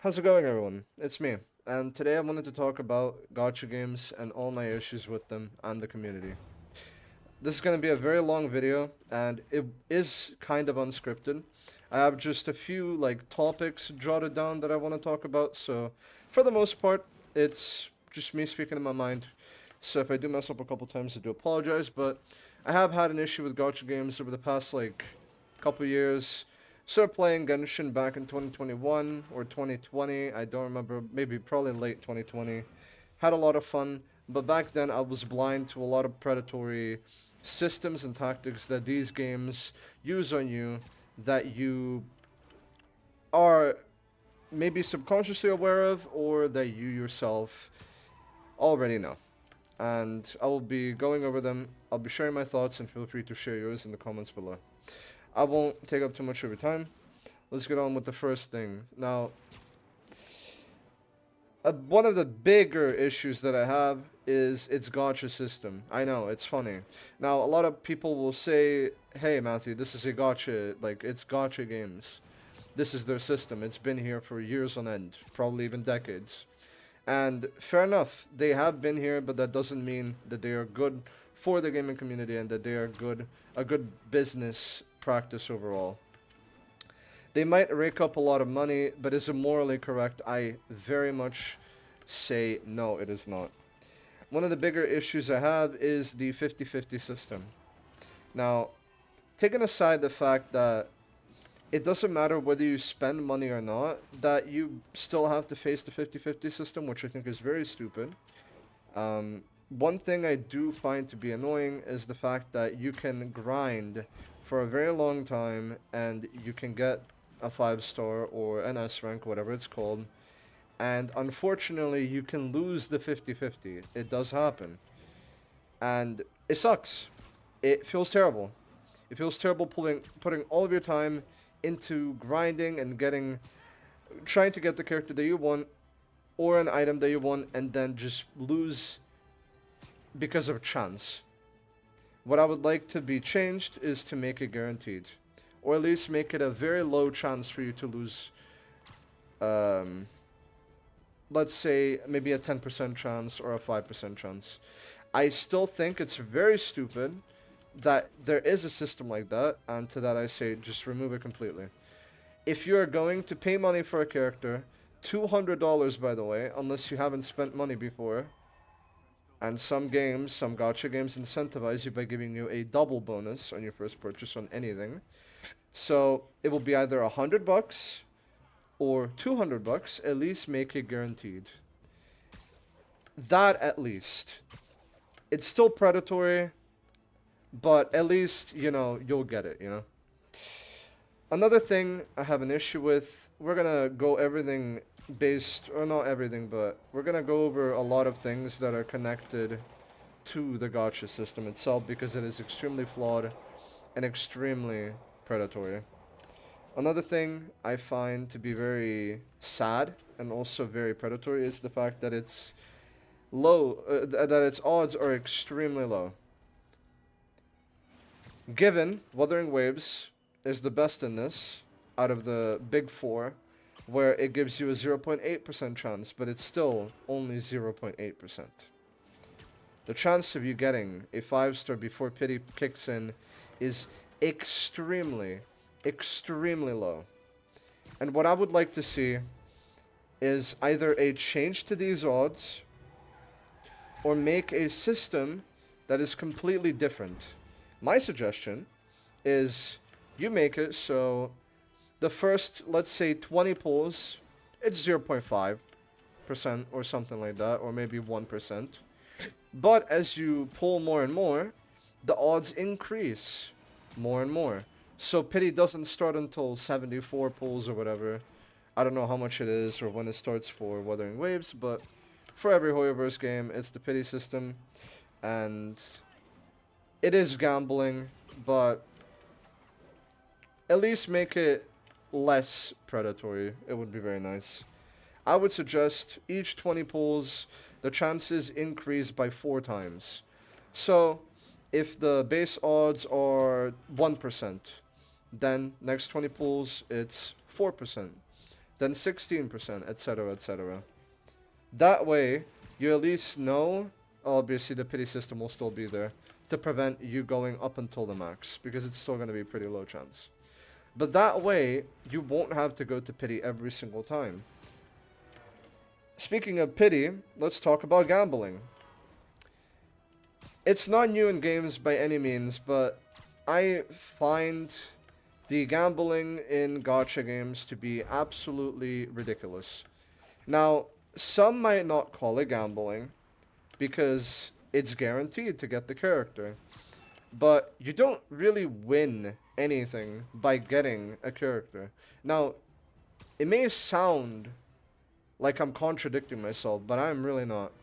How's it going, everyone? It's me, and today I wanted to talk about gacha games and all my issues with them and the community. This is going to be a very long video, and it is kind of unscripted. I have just a few topics jotted down that I want to talk about, so for the most part, it's just me speaking in my mind. So if I do mess up a couple times, I do apologize, but I have had an issue with gacha games over the past couple years. Started playing Genshin back in 2021 or 2020. I don't remember. Maybe probably late 2020. Had a lot of fun, but back then I was blind to a lot of predatory systems and tactics that these games use on you that you are maybe subconsciously aware of or that you yourself already know. And I will be going over them. I'll be sharing my thoughts, and feel free to share yours in the comments below. I won't take up too much of your time. Let's get on with the first thing. Now, one of the bigger issues that I have is its gacha system. I know, it's funny. Now, a lot of people will say, hey, Matthew, this is a gacha, it's gacha games. This is their system. It's been here for years on end, probably even decades. And fair enough, they have been here, but that doesn't mean that they are good for the gaming community and that they are a good business practice overall. They might rake up a lot of money, but is it morally correct? I very much say no, it is not. One of the bigger issues I have is the 50-50 system. Now, taking aside the fact that it doesn't matter whether you spend money or not, that you still have to face the 50-50 system, which I think is very stupid. One thing I do find to be annoying is the fact that you can grind for a very long time and you can get a 5 star or an S rank, whatever it's called, and unfortunately you can lose the 50-50. It does happen. And it sucks. It feels terrible. It feels terrible putting all of your time into grinding and trying to get the character that you want or an item that you want and then just lose because of chance. What I would like to be changed is to make it guaranteed, or at least make it a very low chance for you to lose. Um, let's say maybe a 10% chance or a 5% chance. I still think it's very stupid that there is a system like that, and to that I say just remove it completely. If you are going to pay money for a character, $200 by the way, unless you haven't spent money before, and some gacha games incentivize you by giving you a double bonus on your first purchase on anything. So it will be either $100 or $200. At least make it guaranteed. That at least. It's still predatory, but at least, you'll get it, Another thing I have an issue with, we're gonna go everything based, or not everything, but we're gonna go over a lot of things that are connected to the gacha system itself because it is extremely flawed and extremely predatory. Another thing I find to be very sad and also very predatory is the fact that it's that its odds are extremely low. Given Wuthering Waves is the best in this out of the big four, where it gives you a 0.8% chance, but it's still only 0.8%. The chance of you getting a 5 star before pity kicks in is extremely, extremely low. And what I would like to see is either a change to these odds or make a system that is completely different. My suggestion is you make it so the first, let's say, 20 pulls, it's 0.5% or something like that, or maybe 1%. But as you pull more and more, the odds increase more and more. So pity doesn't start until 74 pulls or whatever. I don't know how much it is or when it starts for Wuthering Waves, but for every Hoyoverse game, it's the pity system. And it is gambling, but at least make it less predatory. It would be very nice. I would suggest each 20 pulls, the chances increase by 4 times. So, if the base odds are 1%, then next 20 pulls, it's 4%. then 16%, etc., etc. That way, you at least know, obviously the pity system will still be there to prevent you going up until the max, because it's still going to be pretty low chance. But that way, you won't have to go to pity every single time. Speaking of pity, let's talk about gambling. It's not new in games by any means, but I find the gambling in gacha games to be absolutely ridiculous. Now, some might not call it gambling because it's guaranteed to get the character, but you don't really win anything by getting a character. Now, it may sound like I'm contradicting myself, but I'm really not.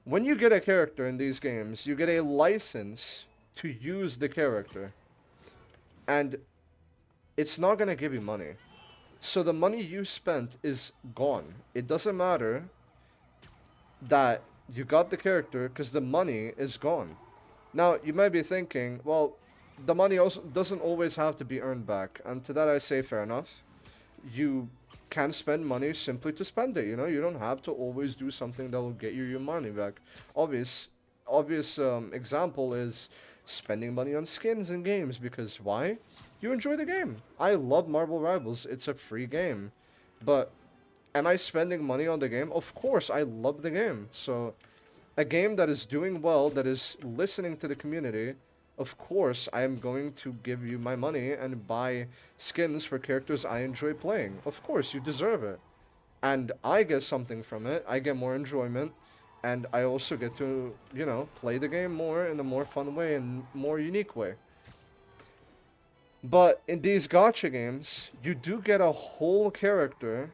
When you get a character in these games, you get a license to use the character, and it's not going to give you money. So the money you spent is gone. It doesn't matter that you got the character because the money is gone. Now, you might be thinking, well, the money also doesn't always have to be earned back. And to that I say, fair enough. You can spend money simply to spend it, you know? You don't have to always do something that will get you your money back. Obvious example is spending money on skins in games, because why? You enjoy the game. I love Marvel Rivals. It's a free game. But am I spending money on the game? Of course, I love the game. So, a game that is doing well, that is listening to the community, of course, I am going to give you my money and buy skins for characters I enjoy playing. Of course, you deserve it. And I get something from it. I get more enjoyment. And I also get to, you know, play the game more in a more fun way and more unique way. But in these gacha games, you do get a whole character.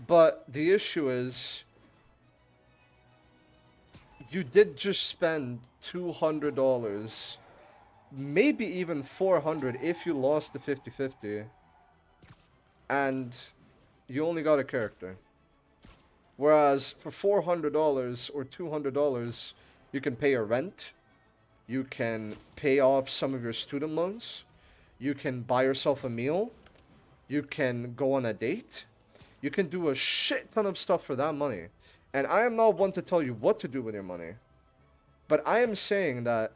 But the issue is, you did just spend $200, maybe even 400 if you lost the 50-50, and you only got a character. Whereas for $400 or $200, you can pay your rent, you can pay off some of your student loans, you can buy yourself a meal, you can go on a date, you can do a shit ton of stuff for that money. And I am not one to tell you what to do with your money. But I am saying that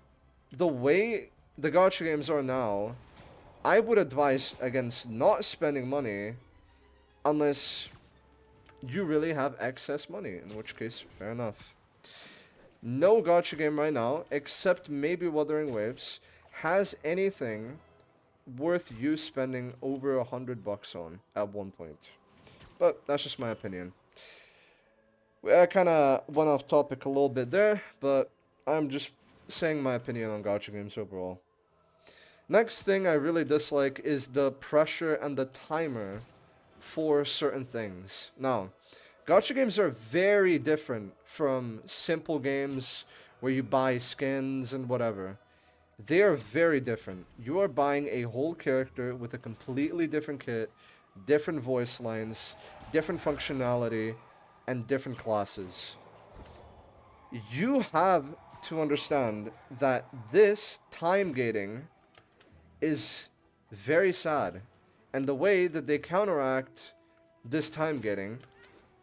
the way the gacha games are now, I would advise against not spending money unless you really have excess money, in which case, fair enough. No gacha game right now, except maybe Wuthering Waves, has anything worth you spending over $100 on at one point. But that's just my opinion. I kind of went off topic a little bit there, but I'm just saying my opinion on gacha games overall. Next thing I really dislike is the pressure and the timer for certain things. Now, gacha games are very different from simple games where you buy skins and whatever. They are very different. You are buying a whole character with a completely different kit, different voice lines, different functionality, and different classes. You have to understand that this time gating is very sad. And the way that they counteract this time gating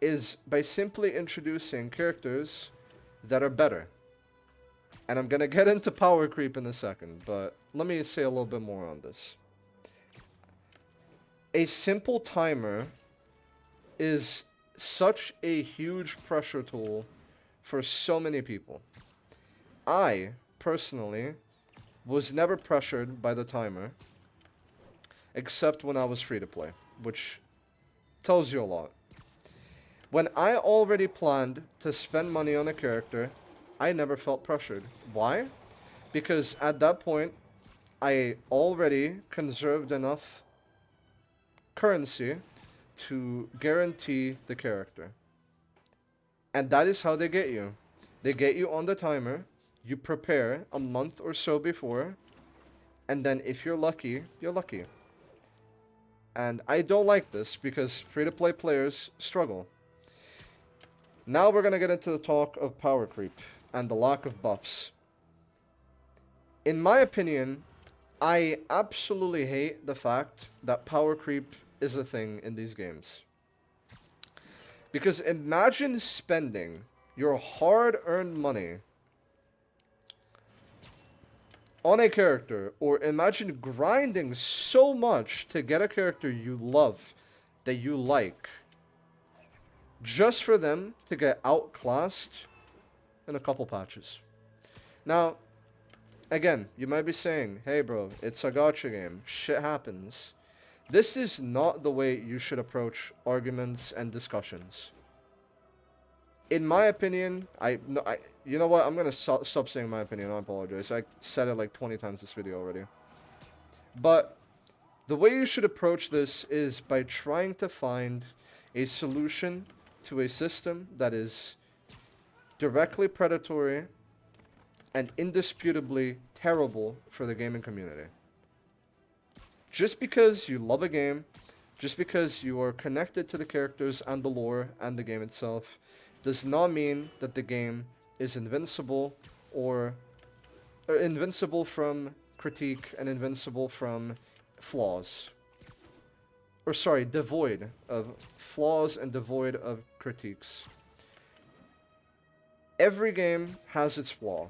is by simply introducing characters that are better. And I'm gonna get into power creep in a second, but let me say a little bit more on this. A simple timer is such a huge pressure tool for so many people. I, personally, was never pressured by the timer, except when I was free to play, which tells you a lot. When I already planned to spend money on a character, I never felt pressured. Why? Because at that point, I already conserved enough currency to guarantee the character. And that is how they get you. They get you on the timer, you prepare a month or so before, and then if you're lucky, you're lucky. And I don't like this because free-to-play players struggle. Now we're gonna get into the talk of power creep and the lack of buffs. In my opinion, I absolutely hate the fact that power creep is a thing in these games. Because imagine spending your hard-earned money on a character, or imagine grinding so much to get a character you love, that you like, just for them to get outclassed in a couple patches. Now, again, you might be saying, hey bro, it's a gacha game, shit happens. This is not the way you should approach arguments and discussions. In my opinion, you know what, I'm gonna stop saying my opinion, I apologize. I said it like 20 times this video already. But the way you should approach this is by trying to find a solution to a system that is directly predatory and indisputably terrible for the gaming community. Just because you love a game, just because you are connected to the characters and the lore and the game itself, does not mean that the game is invincible or invincible from critique and invincible from flaws. Or sorry, devoid of flaws and devoid of critiques. Every game has its flaw.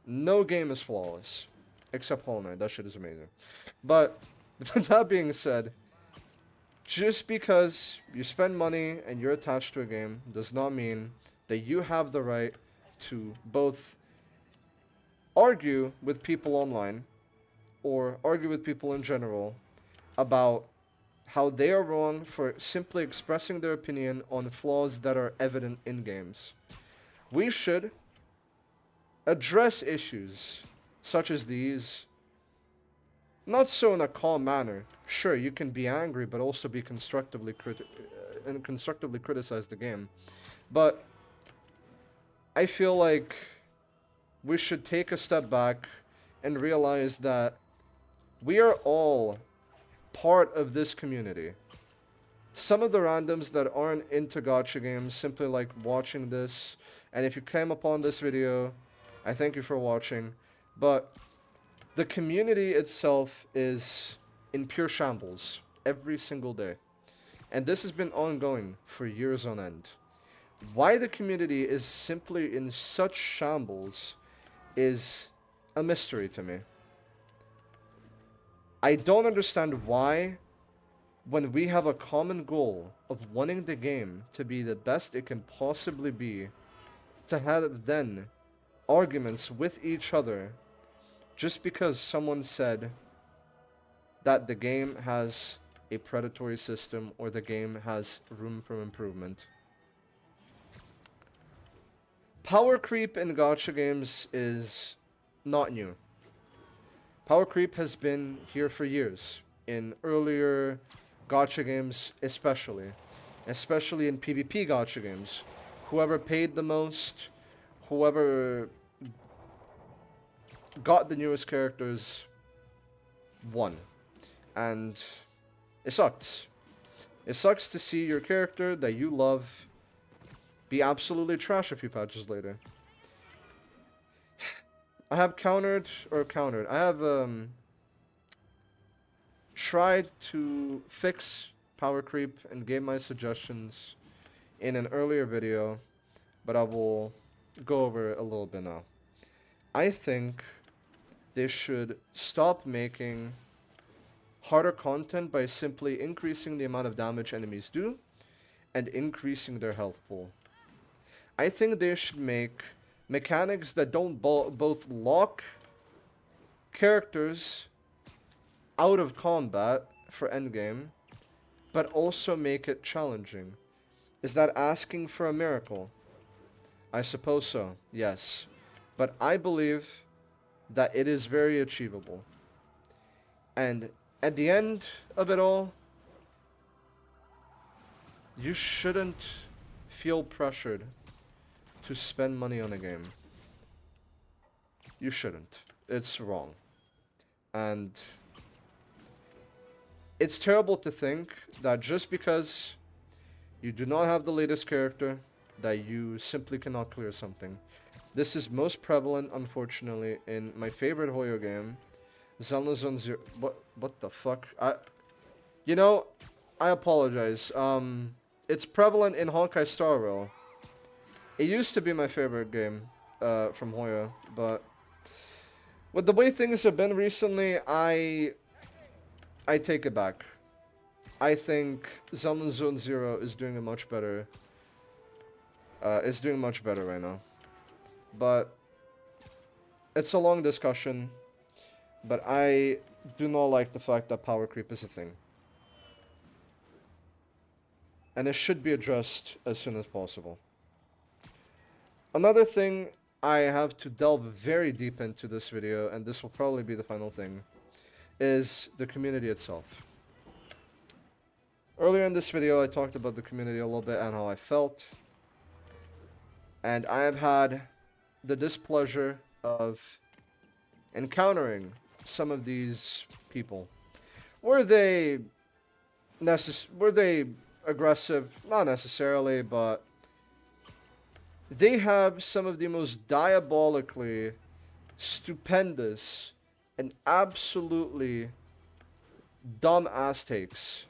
No game is flawless. Except Hollow Knight, that shit is amazing. But, that being said, just because you spend money and you're attached to a game does not mean that you have the right to both argue with people online or argue with people in general about how they are wrong for simply expressing their opinion on flaws that are evident in games. We should address issues such as these, not so in a calm manner. Sure, you can be angry, but also be constructively criticize the game. But I feel like we should take a step back and realize that we are all part of this community. Some of the randoms that aren't into gacha games simply like watching this, and if you came upon this video, I thank you for watching, but the community itself is in pure shambles every single day. And this has been ongoing for years on end. Why the community is simply in such shambles is a mystery to me. I don't understand why, when we have a common goal of wanting the game to be the best it can possibly be, to have then arguments with each other just because someone said that the game has a predatory system or the game has room for improvement. Power creep in gacha games is not new. Power creep has been here for years, in earlier gacha games especially in PvP gacha games. Whoever paid the most, whoever got the newest characters won. And it sucks. It sucks to see your character that you love be absolutely trash a few patches later. I have I have tried to fix power creep and gave my suggestions in an earlier video, but I will go over it a little bit now. I think they should stop making harder content by simply increasing the amount of damage enemies do and increasing their health pool. I think they should make mechanics that don't both lock characters out of combat for endgame, but also make it challenging. Is that asking for a miracle? I suppose so, yes. But I believe that it is very achievable. And at the end of it all, you shouldn't feel pressured to spend money on a game. You shouldn't. It's wrong. And it's terrible to think that just because you do not have the latest character, that you simply cannot clear something. This is most prevalent, unfortunately, in my favorite Hoyo game, Zenless Zone Zero. What the fuck? You know, I apologize. It's prevalent in Honkai Star Rail. It used to be my favorite game, from Hoya, but with the way things have been recently, I take it back. I think Zelda Zone Zero is doing a much better. Is doing much better right now, but it's a long discussion. But I do not like the fact that power creep is a thing, and it should be addressed as soon as possible. Another thing I have to delve very deep into this video, and this will probably be the final thing, is the community itself. Earlier in this video, I talked about the community a little bit and how I felt, and I have had the displeasure of encountering some of these people. Were they were they aggressive? Not necessarily, but they have some of the most diabolically stupendous and absolutely dumb ass takes.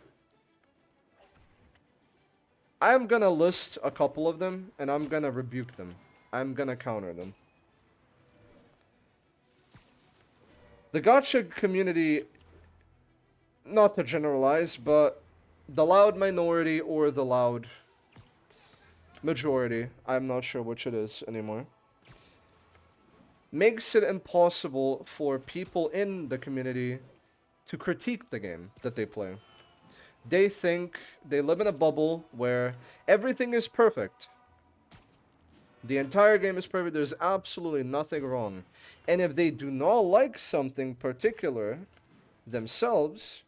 I'm gonna list a couple of them and I'm gonna rebuke them. I'm gonna counter them. The Gacha community, not to generalize, but the loud minority or the loud majority, I'm not sure which it is anymore, makes it impossible for people in the community to critique the game that they play. They think they live in a bubble where everything is perfect. The entire game is perfect, there's absolutely nothing wrong. And if they do not like something particular themselves,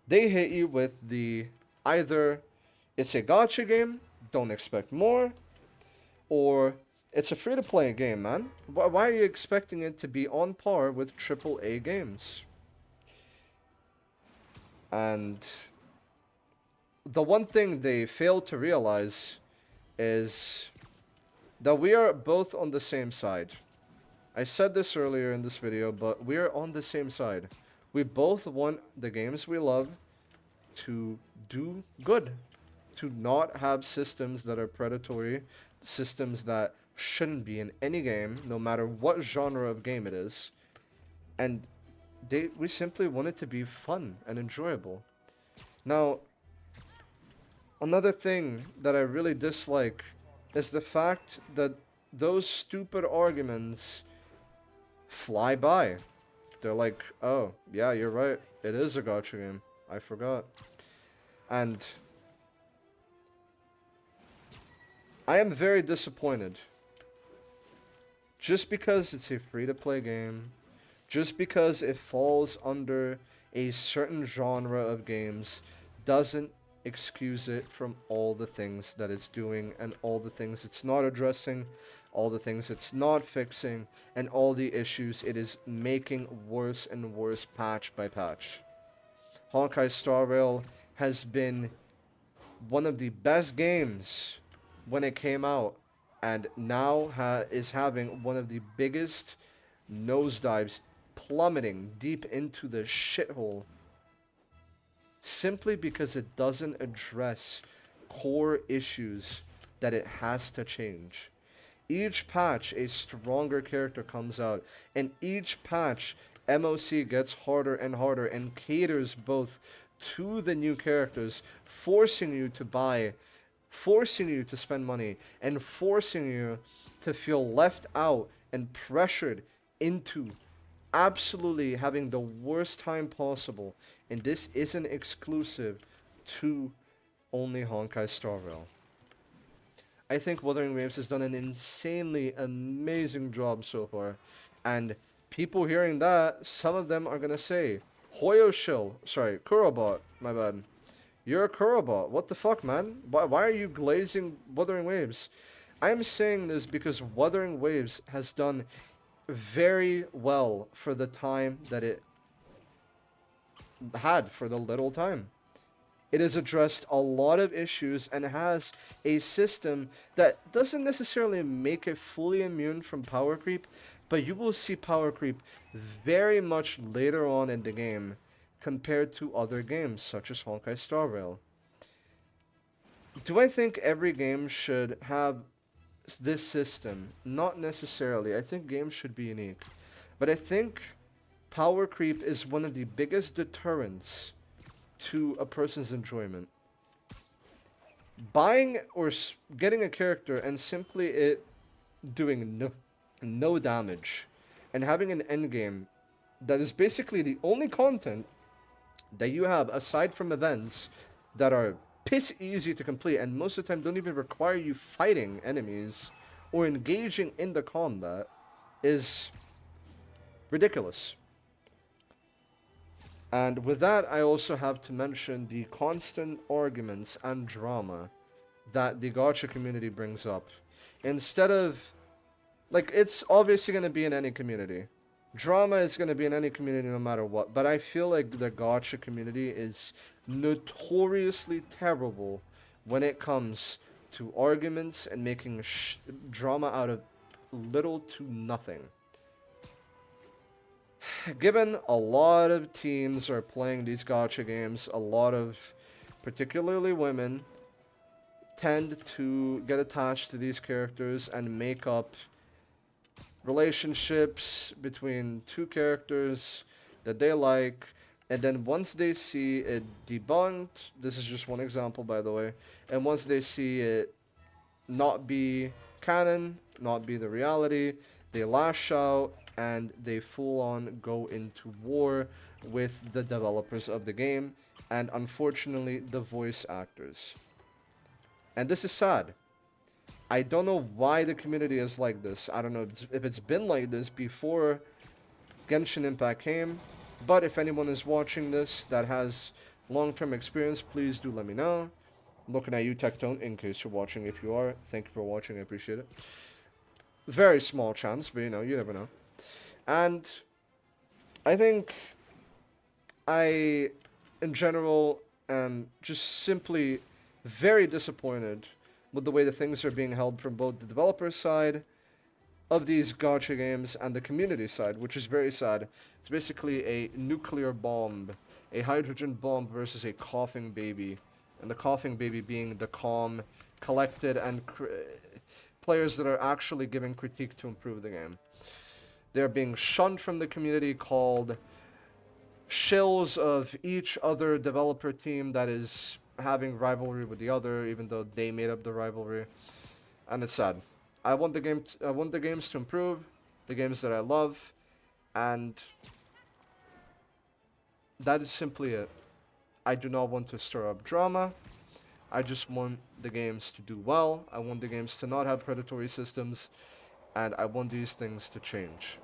they hit you with the either it's a gacha game, don't expect more, or it's a free-to-play game, man. Why are you expecting it to be on par with AAA games? And the one thing they fail to realize is that we are both on the same side. I said this earlier in this video, but we are on the same side. We both want the games we love to do good, to not have systems that are predatory, systems that shouldn't be in any game, no matter what genre of game it is. And we simply want it to be fun and enjoyable. Now, another thing that I really dislike is the fact that those stupid arguments fly by. They're like, oh, yeah, you're right. It is a gacha game. I forgot. And I am very disappointed. Just because it's a free-to-play game, just because it falls under a certain genre of games, doesn't excuse it from all the things that it's doing and all the things it's not addressing, all the things it's not fixing, and all the issues it is making worse and worse patch by patch. Honkai Star Rail has been one of the best games when it came out, and now is having one of the biggest nosedives, plummeting deep into the shithole, simply because it doesn't address core issues that it has to change. Each patch, a stronger character comes out, and each patch, MOC gets harder and harder and caters both to the new characters, forcing you to buy, forcing you to spend money, and forcing you to feel left out and pressured into absolutely having the worst time possible. And this isn't exclusive to only Honkai Star Rail. I think Wuthering Waves has done an insanely amazing job so far. And people hearing that, some of them are gonna say, Hoyo Shill, sorry, Kurobot, my bad. You're a Kurobot. What the fuck, man? Why are you glazing Wuthering Waves? I'm saying this because Wuthering Waves has done very well for the time that it had, for the little time. It has addressed a lot of issues and has a system that doesn't necessarily make it fully immune from power creep, but you will see power creep very much later on in the game compared to other games such as Honkai Star Rail. Do I think every game should have this system? Not necessarily. I think games should be unique. But I think power creep is one of the biggest deterrents to a person's enjoyment. Buying or getting a character and simply it doing no damage and having an endgame that is basically the only content that you have aside from events that are piss easy to complete and most of the time don't even require you fighting enemies or engaging in the combat is ridiculous. And with that, I also have to mention the constant arguments and drama that the gacha community brings up. Instead of, like, it's obviously going to be in any community. Drama is going to be in any community no matter what. But I feel like the gacha community is notoriously terrible when it comes to arguments and making drama out of little to nothing. Given a lot of teens are playing these gacha games, a lot of, particularly women, tend to get attached to these characters and make up relationships between two characters that they like, and then once they see it debunked, this is just one example by the way, and once they see it not be canon, not be the reality, they lash out and they full on go into war with the developers of the game and unfortunately the voice actors. And this is sad. I don't know why the community is like this. I don't know if it's been like this before Genshin Impact came, but if anyone is watching this that has long-term experience, please do let me know. I'm looking at you, Tectone, in case you're watching. If you are, thank you for watching. I appreciate it. Very small chance, but you know, you never know. And I think I, in general, am just simply very disappointed with the way the things are being held from both the developer side of these gacha games and the community side, which is very sad. It's basically a nuclear bomb, a hydrogen bomb versus a coughing baby, and the coughing baby being the calm, collected, and players that are actually giving critique to improve the game. They're being shunned from the community, called shills of each other developer team that is having rivalry with the other, even though they made up the rivalry, and it's sad. I want the games to improve, the games that I love, and that is simply it. I do not want to stir up drama. I just want the games to do well. I want the games to not have predatory systems, and I want these things to change.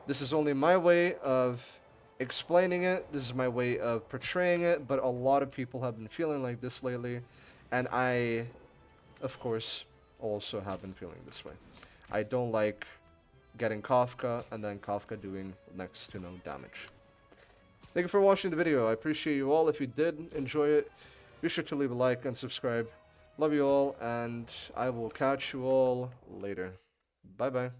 This is only my way of explaining it. This is my way of portraying it, but a lot of people have been feeling like this lately, and I, of course, also have been feeling this way. I don't like getting Kafka and then Kafka doing next to no damage. Thank you for watching the video. I appreciate you all. If you did enjoy it, be sure to leave a like and subscribe. Love you all, and I will catch you all later. Bye bye.